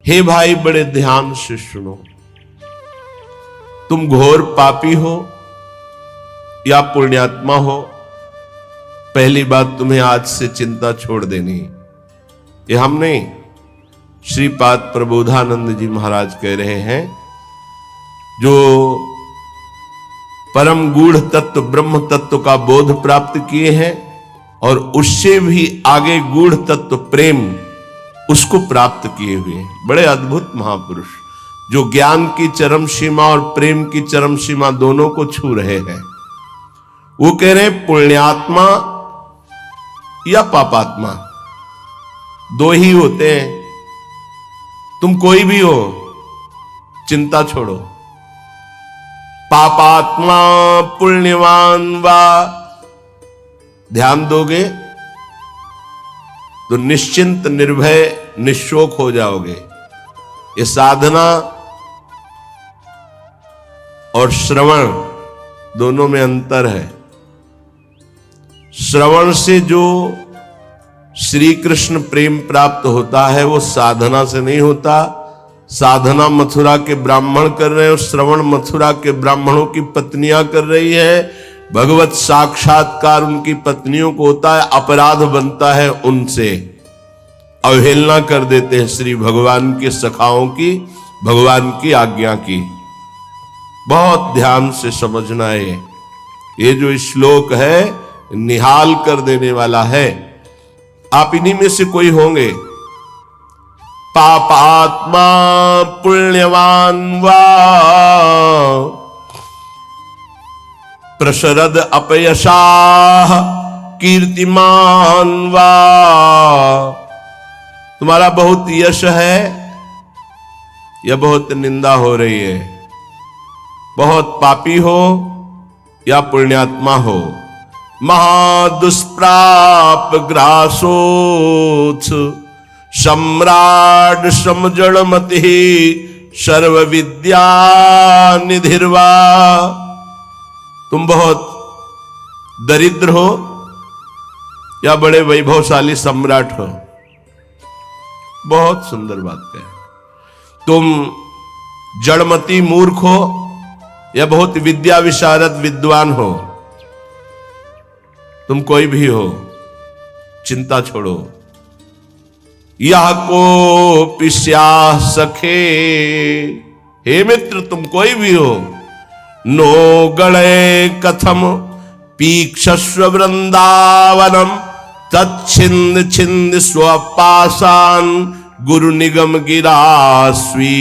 हे भाई बड़े ध्यान से सुनो, तुम घोर पापी हो या पुण्यात्मा हो, पहली बात तुम्हें आज से चिंता छोड़ देनी। ये हम नहीं, श्रीपाद प्रबोधानंद जी महाराज कह रहे हैं, जो परम गूढ़ तत्व ब्रह्म तत्व का बोध प्राप्त किए हैं और उससे भी आगे गूढ़ तत्व प्रेम उसको प्राप्त किए हुए हैं। बड़े अद्भुत महापुरुष जो ज्ञान की चरम सीमा और प्रेम की चरम सीमा दोनों को छू रहे हैं। वो कह रहे हैं पुण्यात्मा या पापात्मा दो ही होते हैं। तुम कोई भी हो, चिंता छोड़ो। पापात्मा पुण्यवान वा, ध्यान दोगे तो निश्चिंत निर्भय निशोक हो जाओगे। ये साधना और श्रवण दोनों में अंतर है। श्रवण से जो श्री कृष्ण प्रेम प्राप्त होता है वो साधना से नहीं होता। साधना मथुरा के ब्राह्मण कर रहे हैं और श्रवण मथुरा के ब्राह्मणों की पत्नियां कर रही है। भगवत साक्षात्कार उनकी पत्नियों को होता है, अपराध बनता है उनसे, अवहेलना कर देते हैं श्री भगवान के सखाओं की, भगवान की आज्ञा की। बहुत ध्यान से समझना है, ये जो श्लोक है निहाल कर देने वाला है। आप इन्हीं में से कोई होंगे। पापात्मा पुण्यवान वा, प्रशरद अपयशाह कीर्तिमान वा। तुम्हारा बहुत यश है या बहुत निंदा हो रही है, बहुत पापी हो या पुण्यात्मा हो। महादुष्प्राप ग्रासोत्स सम्राट समजड़मति सर्व विद्या निधिर्वा। तुम बहुत दरिद्र हो या बड़े वैभवशाली सम्राट हो। बहुत सुंदर बात है। तुम जड़मती मूर्ख हो या बहुत विद्या विशारद विद्वान हो। तुम कोई भी हो, चिंता छोड़ो। यह को पिस्या सखे, हे मित्र तुम कोई भी हो। नो गणे कथम पीक्षस्व वृंदावनम तच्छिंद छिंद स्वपासान गुरु निगम गिरास्वी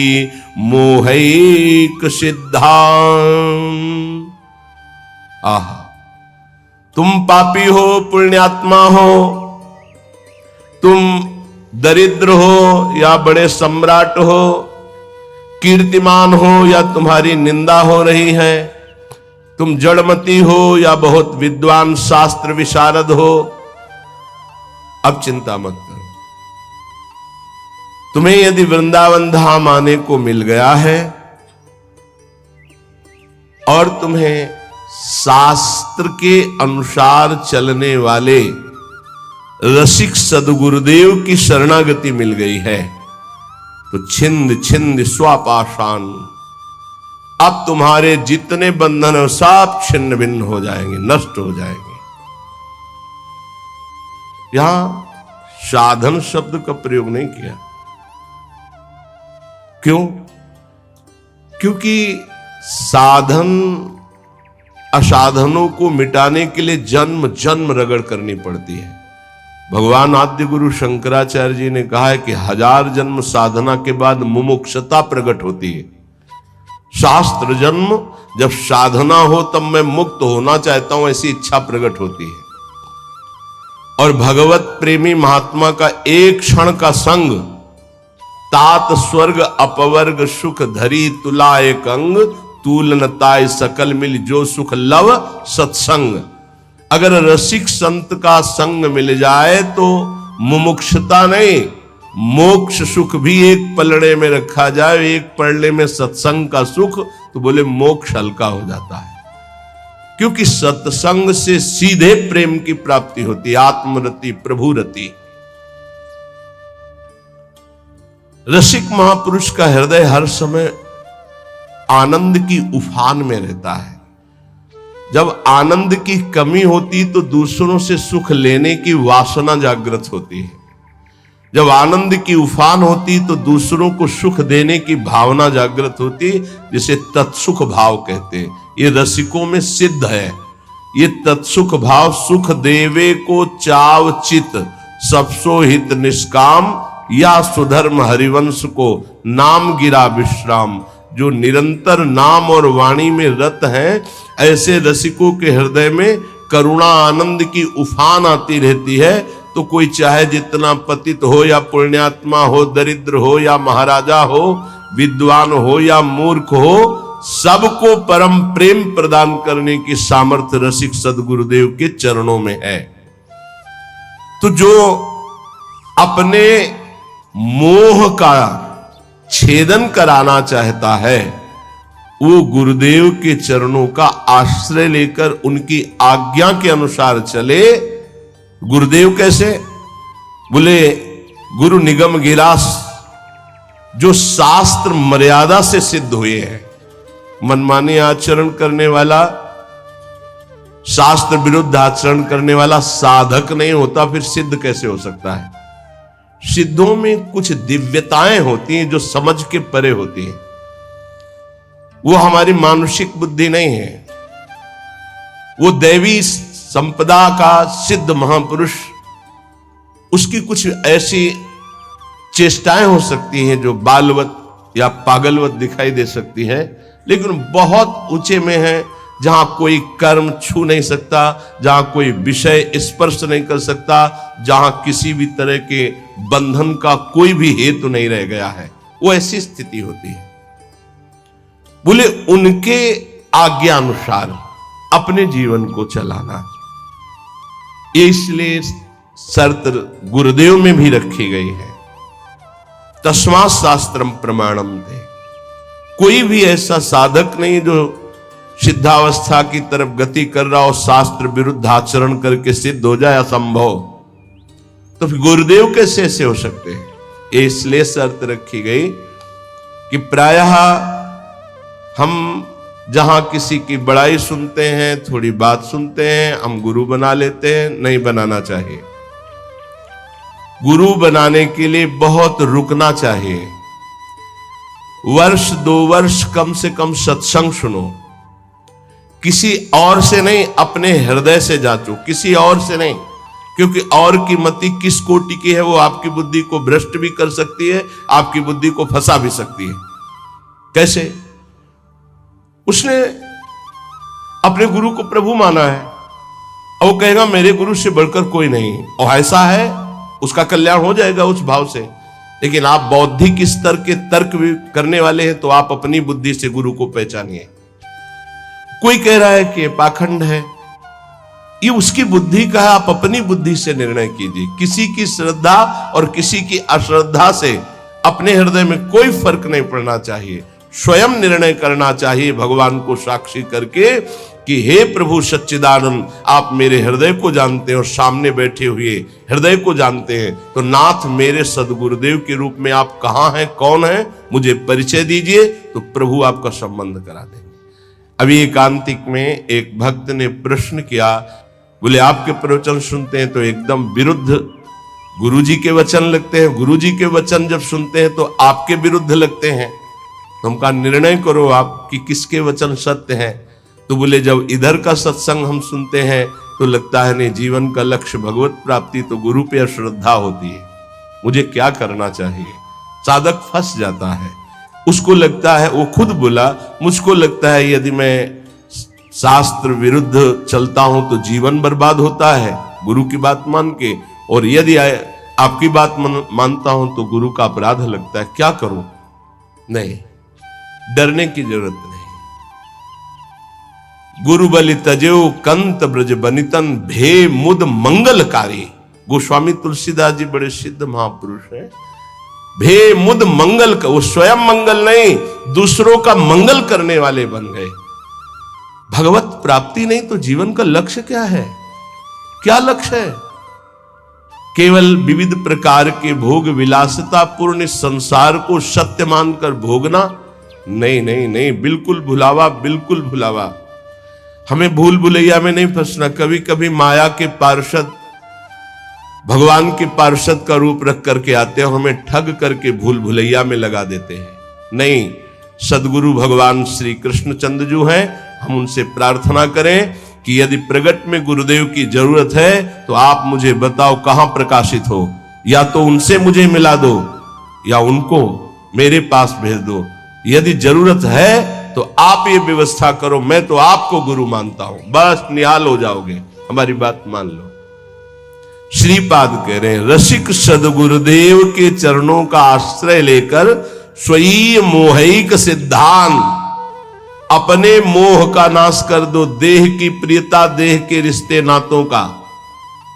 मोहैक सिद्धान। आहा, तुम पापी हो पुण्यात्मा हो, तुम दरिद्र हो या बड़े सम्राट हो, कीर्तिमान हो या तुम्हारी निंदा हो रही है, तुम जड़मती हो या बहुत विद्वान शास्त्र विशारद हो। अब चिंता मत करो। तुम्हें यदि वृंदावन धाम आने को मिल गया है और तुम्हें शास्त्र के अनुसार चलने वाले रसिक सदगुरुदेव की शरणागति मिल गई है, तो छिंद छिंद स्वापाशान, अब तुम्हारे जितने बंधन है सब छिन्न भिन्न हो जाएंगे, नष्ट हो जाएंगे। यहां साधन शब्द का प्रयोग नहीं किया। क्यों? क्योंकि साधन असाधनों को मिटाने के लिए जन्म जन्म रगड़ करनी पड़ती है। भगवान आद्य गुरु शंकराचार्य जी ने कहा है कि 1000 जन्म साधना के बाद मुमुक्षता प्रकट होती है। शास्त्र जन्म जब साधना हो तब मैं मुक्त होना चाहता हूं ऐसी इच्छा प्रकट होती है। और भगवत प्रेमी महात्मा का एक क्षण का संग तात स्वर्ग अपवर्ग सुख धरी तुला एक अंग तूलनताय सकल मिल जो सुख लव सत्संग। अगर रसिक संत का संग मिल जाए तो मुमुक्षता नहीं, मोक्ष सुख भी एक पलड़े में रखा जाए, एक पलड़े में सत्संग का सुख, तो बोले मोक्ष हल्का हो जाता है। क्योंकि सत्संग से सीधे प्रेम की प्राप्ति होती है, आत्मरति प्रभुरति। रसिक महापुरुष का हृदय हर समय आनंद की उफान में रहता है। जब आनंद की कमी होती तो दूसरों से सुख लेने की वासना जागृत होती है। जब आनंद की उफान होती तो दूसरों को सुख देने की भावना जागृत होती, जिसे तत्सुख भाव कहते हैं। ये रसिकों में सिद्ध है। ये तत्सुख भाव सुख देवे को चाव चित, सबसो हित निष्काम, या सुधर्म हरिवंश को नाम गिरा विश्राम। जो निरंतर नाम और वाणी में रत हैं, ऐसे रसिकों के हृदय में करुणा आनंद की उफान आती रहती है। तो कोई चाहे जितना पतित हो या पुण्यात्मा हो, दरिद्र हो या महाराजा हो, विद्वान हो या मूर्ख हो, सबको परम प्रेम प्रदान करने की सामर्थ्य रसिक सदगुरुदेव के चरणों में है। तो जो अपने मोह का छेदन कराना चाहता है, वो गुरुदेव के चरणों का आश्रय लेकर उनकी आज्ञा के अनुसार चले। गुरुदेव कैसे? बोले गुरु निगम गिरास, जो शास्त्र मर्यादा से सिद्ध हुए हैं। मनमानी आचरण करने वाला, शास्त्र विरुद्ध आचरण करने वाला साधक नहीं होता, फिर सिद्ध कैसे हो सकता है? सिद्धों में कुछ दिव्यताएं होती हैं जो समझ के परे होती हैं। वो हमारी मानुषिक बुद्धि नहीं है। वो दैवी संपदा का सिद्ध महापुरुष, उसकी कुछ ऐसी चेष्टाएं हो सकती हैं जो बालवत या पागलवत दिखाई दे सकती है, लेकिन बहुत ऊंचे में है, जहां कोई कर्म छू नहीं सकता, जहां कोई विषय स्पर्श नहीं कर सकता, जहां किसी भी तरह के बंधन का कोई भी हेतु नहीं रह गया है। वो ऐसी स्थिति होती है। बोले उनके आज्ञा अनुसार अपने जीवन को चलाना, ये इसलिए शर्त गुरुदेव में भी रखी गई है। तस्मात् शास्त्रम प्रमाणम थे। कोई भी ऐसा साधक नहीं जो सिद्धावस्था की तरफ गति कर रहा हो, शास्त्र विरुद्ध आचरण करके सिद्ध हो जाए, असंभव। तो फिर गुरुदेव कैसे ऐसे हो सकते हैं? ये इसलिए शर्त रखी गई कि प्रायः हम जहां किसी की बड़ाई सुनते हैं, थोड़ी बात सुनते हैं, हम गुरु बना लेते हैं। नहीं बनाना चाहिए। गुरु बनाने के लिए बहुत रुकना चाहिए। वर्ष 2 वर्ष कम से कम सत्संग सुनो। किसी और से नहीं, अपने हृदय से जांचो, किसी और से नहीं। क्योंकि और की मति किस कोटि की है, वो आपकी बुद्धि को भ्रष्ट भी कर सकती है, आपकी बुद्धि को फंसा भी सकती है। कैसे? उसने अपने गुरु को प्रभु माना है और वो कहेगा मेरे गुरु से बढ़कर कोई नहीं, और ऐसा है, उसका कल्याण हो जाएगा उस भाव से। लेकिन आप बौद्धिक स्तर के तर्क भी करने वाले हैं, तो आप अपनी बुद्धि से गुरु को पहचानिए। कोई कह रहा है कि ये पाखंड है, ये उसकी बुद्धि का है, आप अपनी बुद्धि से निर्णय कीजिए। किसी की श्रद्धा और किसी की अश्रद्धा से अपने हृदय में कोई फर्क नहीं पड़ना चाहिए। स्वयं निर्णय करना चाहिए भगवान को साक्षी करके कि हे प्रभु सच्चिदानंद, आप मेरे हृदय को जानते हैं और सामने बैठे हुए हृदय को जानते हैं। तो नाथ, मेरे सदगुरुदेव के रूप में आप कहाँ हैं, कौन हैं, मुझे परिचय दीजिए। तो प्रभु आपका संबंध करा देंगे। अभी एकांतिक में एक भक्त ने प्रश्न किया, बोले आपके प्रवचन सुनते हैं तो एकदम विरुद्ध गुरुजी के वचन लगते हैं, गुरुजी के वचन जब सुनते हैं तो आपके विरुद्ध लगते हैं। तो हम कहा निर्णय करो आप कि किसके वचन सत्य हैं। तो बोले जब इधर का सत्संग हम सुनते हैं तो लगता है नहीं, जीवन का लक्ष्य भगवत प्राप्ति, तो गुरु पे अश्रद्धा होती है, मुझे क्या करना चाहिए। साधक फंस जाता है। उसको लगता है, वो खुद बोला, मुझको लगता है यदि मैं शास्त्र विरुद्ध चलता हूं तो जीवन बर्बाद होता है गुरु की बात मान के, और यदि आपकी बात मानता हूं तो गुरु का अपराध लगता है, क्या करूं। नहीं, डरने की जरूरत नहीं। गुरु बलि तजेऊ कंत ब्रज बनितन, भे मुद मंगलकारी। गोस्वामी तुलसीदास जी बड़े सिद्ध महापुरुष हैं। भे मुद मंगल का, वो स्वयं मंगल नहीं, दूसरों का मंगल करने वाले बन गए। भगवत प्राप्ति नहीं तो जीवन का लक्ष्य क्या है? क्या लक्ष्य है? केवल विविध प्रकार के भोग विलासिता पूर्ण इस संसार को सत्य मानकर भोगना, नहीं नहीं नहीं, बिल्कुल भुलावा, बिल्कुल भुलावा। हमें भूल भुलैया में नहीं फंसना। कभी कभी माया के पार्षद भगवान के पार्षद का रूप रख करके आते हैं, हमें ठग करके भूल भुलैया में लगा देते हैं। नहीं, सदगुरु भगवान श्री कृष्णचंद्र जो हैं, हम उनसे प्रार्थना करें कि यदि प्रगट में गुरुदेव की जरूरत है तो आप मुझे बताओ कहां प्रकाशित हो, या तो उनसे मुझे मिला दो या उनको मेरे पास भेज दो। यदि जरूरत है तो आप ये व्यवस्था करो, मैं तो आपको गुरु मानता हूं, बस निहाल हो जाओगे। हमारी बात मान लो। श्रीपाद कह रहे हैं, रसिक सदगुरुदेव के चरणों का आश्रय लेकर स्वयं मोहिक सिद्धांत, अपने मोह का नाश कर दो, देह की प्रियता, देह के रिश्ते नातों का,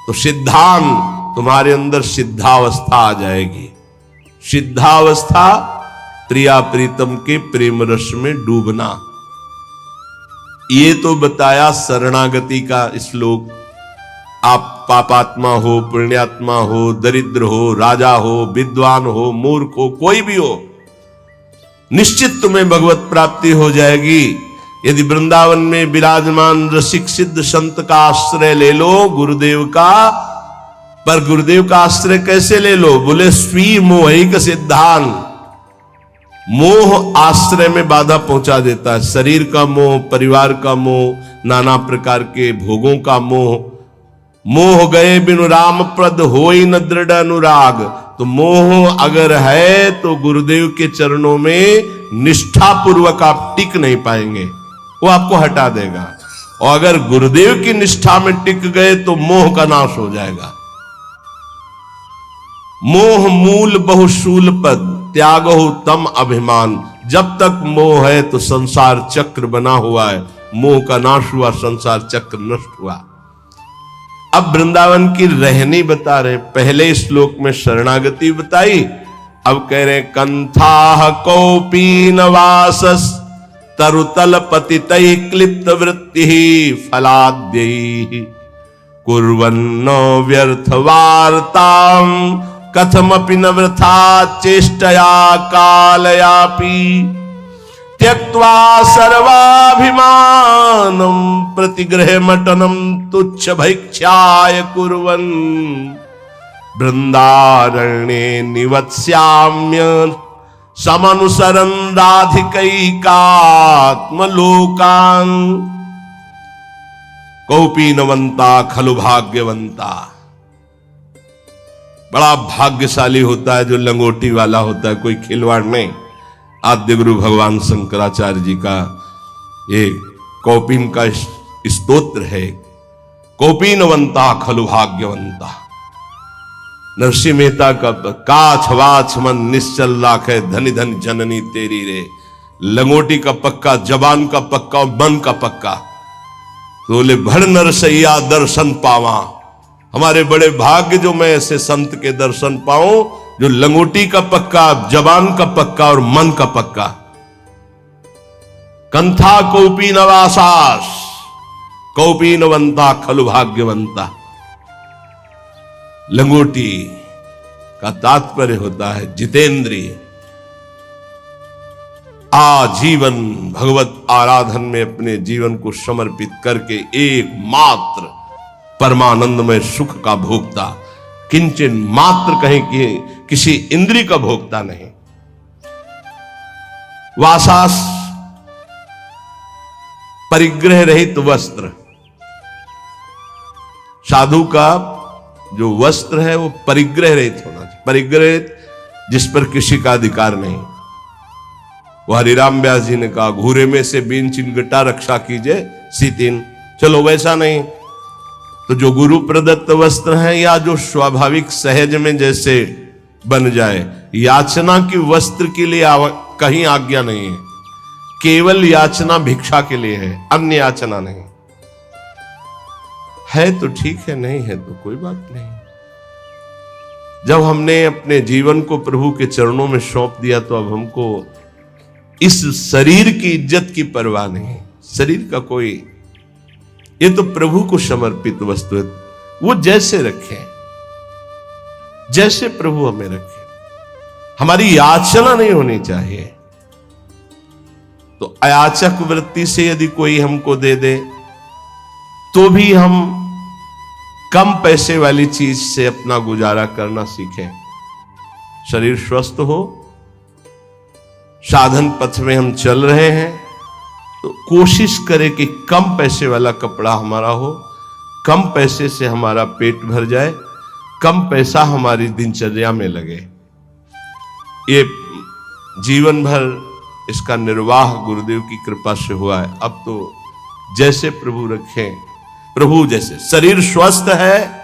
तो सिद्धांत तुम्हारे अंदर सिद्धावस्था आ जाएगी। सिद्धावस्था प्रिया प्रीतम के प्रेम रस में डूबना। ये तो बताया शरणागति का श्लोक। आप पापात्मा हो, पुण्यात्मा हो, दरिद्र हो, राजा हो, विद्वान हो, मूर्ख हो, कोई भी हो, निश्चित तुम्हें भगवत प्राप्ति हो जाएगी यदि वृंदावन में विराजमान रसिक सिद्ध संत का आश्रय ले लो, गुरुदेव का। पर गुरुदेव का आश्रय कैसे ले लो? बोले स्वी मोहिक सिद्धांत। मोह आश्रय में बाधा पहुंचा देता है। शरीर का मोह, परिवार का मोह, नाना प्रकार के भोगों का मोह। मोह गए बिनु राम प्रद होई न दृढ़ अनुराग। तो मोह अगर है तो गुरुदेव के चरणों में निष्ठा पूर्वक आप टिक नहीं पाएंगे, वो आपको हटा देगा। और अगर गुरुदेव की निष्ठा में टिक गए तो मोह का नाश हो जाएगा। मोह मूल बहुशूल पद, त्यागो तम अभिमान। जब तक मोह है तो संसार चक्र बना हुआ है। मोह का नाश हुआ, संसार चक्र नष्ट हुआ। अब वृंदावन की रहनी बता रहे। पहले श्लोक में शरणागति बताई, अब कह रहे कंथा कौपीन वासस तरुतल पतितै क्लिप्त वृत्ति फलाद्यै कुर्वन्नो व्यर्थ वार्ताम कथमपि न वृथा चेष्टया कालयापि त्यक्त्वा सर्वाभिमानम प्रतिग्रह मटनम तुच्छ भैक्षाय कुर्वन् वृंदारण्ये निवत्स्याम्य समनुसरन् राधिकैकात्मलोकान्। कौपीनवंता खलु भाग्यवंता। बड़ा भाग्यशाली होता है जो लंगोटी वाला होता है, कोई खिलवाड़ नहीं। आद्य गुरु भगवान शंकराचार्य जी का ये कौपीन का स्तोत्र है, कौपीनवंता खलु भाग्यवंता। नरसिंह मेहता का काछ वाछ मन निश्चल राखे धनि धन जननी तेरी रे। लंगोटी का पक्का, जबान का पक्का और मन का पक्का। तो बोले भड़ नरसैया दर्शन पावा। हमारे बड़े भाग्य जो मैं ऐसे संत के दर्शन पाऊं जो लंगोटी का पक्का, जबान का पक्का और मन का पक्का। कंथा कौपीनवासास कौपीनवंता खलु भाग्यवंता। लंगोटी का तात्पर्य होता है जितेंद्रिय। आजीवन भगवत आराधन में अपने जीवन को समर्पित करके एकमात्र परमानंदमय सुख का भोक्ता, किंचन मात्र कहीं कि किसी इंद्रिय का भोक्ता नहीं। वासास परिग्रह रहित वस्त्र। साधु का जो वस्त्र है वो परिग्रह रहित होना चाहिए। परिग्रह जिस पर किसी का अधिकार नहीं। वो हरिराम व्यास जी ने कहा घूरे में से बीन चिन गटा रक्षा कीजिए सीतिन। चलो वैसा नहीं तो जो गुरु प्रदत्त वस्त्र हैं या जो स्वाभाविक सहज में जैसे बन जाए। याचना की वस्त्र के लिए कहीं आज्ञा नहीं है। केवल याचना भिक्षा के लिए है, अन्य याचना नहीं है। तो ठीक है, नहीं है तो कोई बात नहीं। जब हमने अपने जीवन को प्रभु के चरणों में सौंप दिया तो अब हमको इस शरीर की इज्जत की परवाह नहीं। शरीर का कोई, ये तो प्रभु को समर्पित वस्तु है, वो जैसे रखे। जैसे प्रभु हमें रखे। हमारी याचना नहीं होनी चाहिए। तो अयाचक वृत्ति से यदि कोई हमको दे दे तो भी हम कम पैसे वाली चीज से अपना गुजारा करना सीखें। शरीर स्वस्थ हो, साधन पथ में हम चल रहे हैं, तो कोशिश करें कि कम पैसे वाला कपड़ा हमारा हो, कम पैसे से हमारा पेट भर जाए, कम पैसा हमारी दिनचर्या में लगे। ये जीवन भर इसका निर्वाह गुरुदेव की कृपा से हुआ है। अब तो जैसे प्रभु रखें, प्रभु जैसे। शरीर स्वस्थ है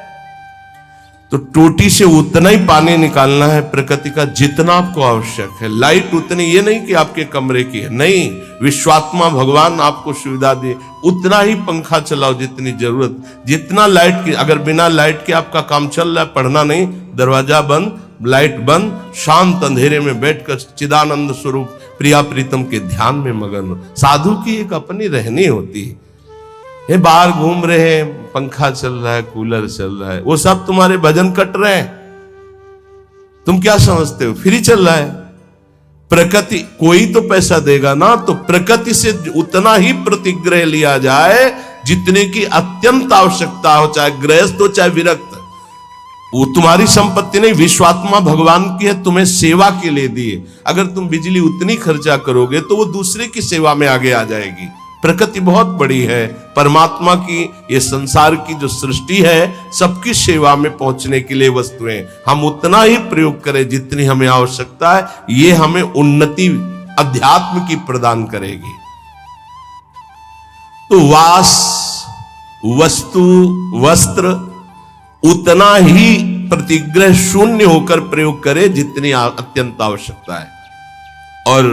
तो टोटी से उतना ही पानी निकालना है प्रकृति का जितना आपको आवश्यक है। लाइट उतनी, ये नहीं कि आपके कमरे की है, नहीं, विश्वात्मा भगवान आपको सुविधा दे उतना ही पंखा चलाओ जितनी जरूरत। जितना लाइट की, अगर बिना लाइट के आपका काम चल रहा है, पढ़ना नहीं, दरवाजा बंद, लाइट बंद, शांत अंधेरे में बैठकर चिदानंद स्वरूप प्रिया प्रीतम के ध्यान में मगन हो। साधु की एक अपनी रहनी होती है। ये बाहर घूम रहे हैं, पंखा चल रहा है, कूलर चल रहा है, वो सब तुम्हारे भजन कट रहे हैं। तुम क्या समझते हो फ्री चल रहा है? प्रकृति कोई तो पैसा देगा ना, तो प्रकृति से उतना ही प्रतिग्रह लिया जाए जितने की अत्यंत आवश्यकता हो, चाहे गृहस्थ हो चाहे विरक्त। वो तुम्हारी संपत्ति नहीं, विश्वात्मा भगवान की है, तुम्हें सेवा के लिए दिए। अगर तुम बिजली उतनी खर्चा करोगे तो वो दूसरे की सेवा में आगे आ जाएगी। प्रकृति बहुत बड़ी है, परमात्मा की ये संसार की जो सृष्टि है सबकी सेवा में पहुंचने के लिए वस्तुएं, हम उतना ही प्रयोग करें जितनी हमें आवश्यकता है। ये हमें उन्नति अध्यात्म की प्रदान करेगी। तो वास, वस्तु, वस्त्र उतना ही प्रतिग्रह शून्य होकर प्रयोग करे जितनी अत्यंत आवश्यकता है। और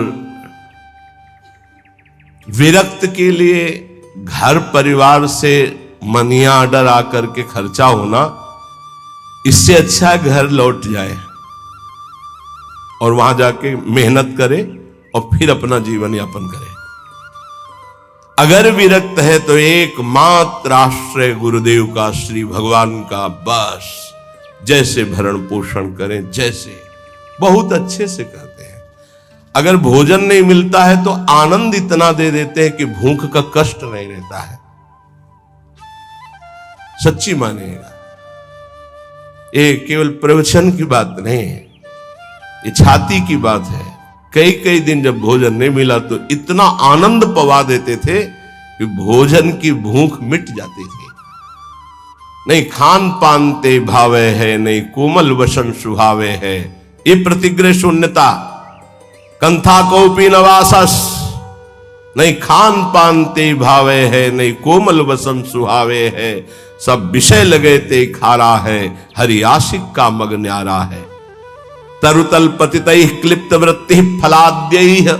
विरक्त के लिए घर परिवार से मनी ऑर्डर आकर के खर्चा होना, इससे अच्छा घर लौट जाए और वहां जाके मेहनत करे और फिर अपना जीवन यापन करे। अगर विरक्त है तो एकमात्र आश्रय गुरुदेव का, श्री भगवान का, बस जैसे भरण पोषण करें, जैसे बहुत अच्छे से करते हैं। अगर भोजन नहीं मिलता है तो आनंद इतना दे देते हैं कि भूख का कष्ट नहीं रहता है। सच्ची मानिएगा, ये केवल प्रवचन की बात नहीं है, ये छाती की बात है। कई कई दिन जब भोजन नहीं मिला तो इतना आनंद पवा देते थे कि भोजन की भूख मिट जाती थी। नहीं खान पान ते भावे है, नहीं कोमल वसन सुहावे है, ये प्रतिग्रह शून्यता। कंथा कौपी नवासस, नहीं खान पान ते भावे है, नहीं कोमल वसन सुहावे है, सब विषय लगे ते खारा है, हरि आशिक का मग न्यारा है। तरुतल पतितैः क्लिप्त वृत्ति फलाद्यैः।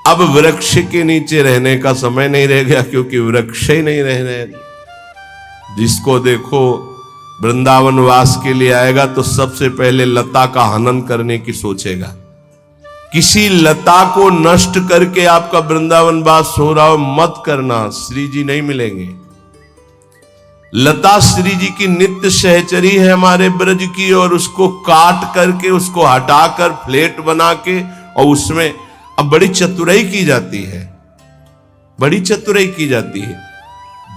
अब वृक्ष के नीचे रहने का समय नहीं रह गया, क्योंकि वृक्ष ही नहीं रह रहे। जिसको देखो वृंदावन वास के लिए आएगा तो सबसे पहले लता का हनन करने की सोचेगा। किसी लता को नष्ट करके आपका वृंदावन वास हो रहा हो मत करना, श्री जी नहीं मिलेंगे। लता श्री जी की नित्य सहचरी है हमारे ब्रज की, और उसको काट करके, उसको हटाकर फ्लेट बना के, और उसमें अब बड़ी चतुराई की जाती है, बड़ी चतुराई की जाती है।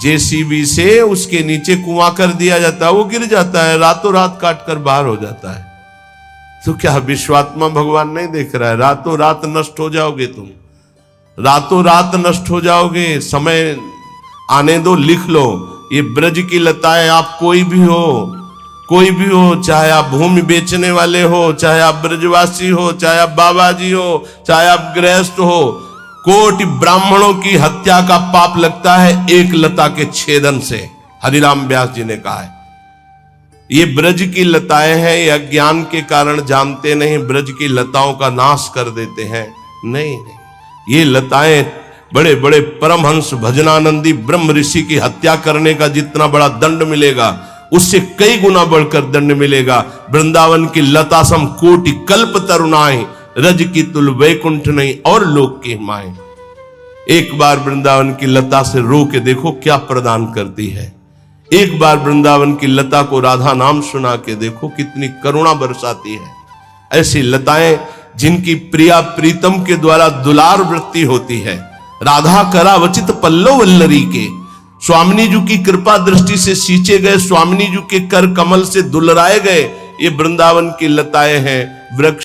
जेसीबी से उसके नीचे कुआं कर दिया जाता है, वो गिर जाता है, रातों रात काट कर बाहर हो जाता है। तो क्या विश्वात्मा भगवान नहीं देख रहा है? रातों रात नष्ट हो जाओगे तुम, रातों रात नष्ट हो जाओगे। समय आने दो, लिख लो। ये ब्रज की लताएं, आप कोई भी हो, कोई भी हो, चाहे आप भूमि बेचने वाले हो, चाहे आप ब्रजवासी हो, चाहे आप बाबा जी हो, चाहे आप गृहस्थ हो, कोटि ब्राह्मणों की हत्या का पाप लगता है एक लता के छेदन से। हरिराम व्यास जी ने कहा है ये ब्रज की लताएं हैं, ये अज्ञान के कारण जानते नहीं, ब्रज की लताओं का नाश कर देते हैं। नहीं, ये लताएं बड़े बड़े परमहंस भजनानंदी ब्रह्म ऋषि की हत्या करने का जितना बड़ा दंड मिलेगा, उससे कई गुना बढ़कर दंड मिलेगा। वृंदावन की लता सम कोटि कल्प तरुणाएं, रज की तुल वैकुंठ नहीं और लोक की माएं। एक बार वृंदावन की लता से रो के देखो क्या प्रदान करती है। एक बार वृंदावन की लता को राधा नाम सुना के देखो, कितनी करुणा बरसाती है। ऐसी लताएं जिनकी प्रिया प्रीतम के द्वारा दुलार वृत्ति होती है। राधा करावचित पल्लव वल्लरी के, स्वामिनी जी की कृपा दृष्टि से सींचे गए, स्वामिनी जी के कर कमल से दुलराए गए ये वृंदावन की लताएं हैं। वृक्ष